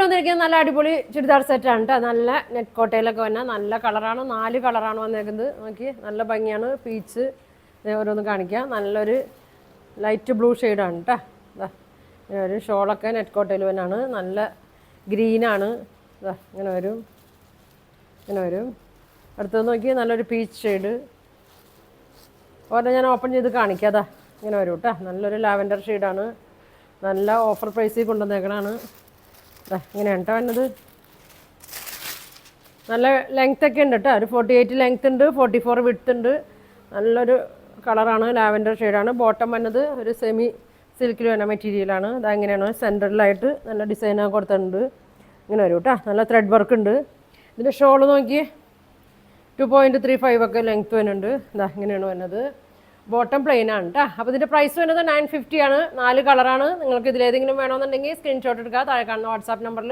വന്നിരിക്കുന്നത് നല്ല അടിപൊളി ചുരിദാർ സെറ്റാണ് കേട്ടോ. നല്ല നെറ്റ് കോട്ടയിലൊക്കെ വന്ന നല്ല കളറാണ്. 4 കളറാണ് വന്നേക്കുന്നത്. നോക്കി നല്ല ഭംഗിയാണ്. പീച്ച് ഓരോന്ന് കാണിക്കാം. നല്ലൊരു ലൈറ്റ് ബ്ലൂ ഷെയ്ഡാണ് കേട്ടോ. ഇതാ ഒരു ഷോളൊക്കെ നെറ്റ് കോട്ടയിൽ തന്നെയാണ്. നല്ല ഗ്രീനാണ്. ഇതാ ഇങ്ങനെ വരും, ഇങ്ങനെ വരും. അടുത്തത് നോക്കി നല്ലൊരു പീച്ച് ഷെയ്ഡ്. ഓരോ ഞാൻ ഓപ്പൺ ചെയ്ത് കാണിക്കാം. അതാ ഇങ്ങനെ വരും കേട്ടോ. നല്ലൊരു ലാവൻഡർ ഷെയ്ഡാണ്. നല്ല ഓഫർ പ്രൈസിൽ കൊണ്ടുവന്നേക്കണാണ്. ഇങ്ങനെയാണ് കേട്ടോ വന്നത്. നല്ല ലെങ്ത് ഒക്കെ ഉണ്ട് കേട്ടോ. ഒരു 48 ലെങ്ത് ഉണ്ട്, 44 വിഡ്ത്ത് ഉണ്ട്. നല്ലൊരു കളറാണ്, ലാവൻഡർ ഷെയ്ഡാണ്. ബോട്ടം വന്നത് ഒരു സെമി സിൽക്കിൽ വരുന്ന മെറ്റീരിയലാണ്. ഇതെങ്ങനെയാണ് സെൻറ്ററിലായിട്ട് നല്ല ഡിസൈനൊക്കെ കൊടുത്തിട്ടുണ്ട്. ഇങ്ങനെ വരും കേട്ടോ. നല്ല ത്രെഡ് വർക്ക് ഉണ്ട്. ഇതിൻ്റെ ഷോള് നോക്കി 2.35 ഒക്കെ ലെങ്ത് വരുന്നുണ്ട്. ഇതാ ഇങ്ങനെയാണ് വരുന്നത്. ബോട്ടം പ്ലെയിൻ ആണ് കേട്ടോ. അപ്പോൾ ഇതിൻ്റെ പ്രൈസ് വരുന്നത് 950 ആണ്. 4 കളറാണ്. നിങ്ങൾക്ക് ഇതിലേതെങ്കിലും വേണമെന്നുണ്ടെങ്കിൽ സ്ക്രീൻഷോട്ട് എടുക്കുക. താഴെ കാണുന്ന വാട്സാപ്പ് നമ്പറിൽ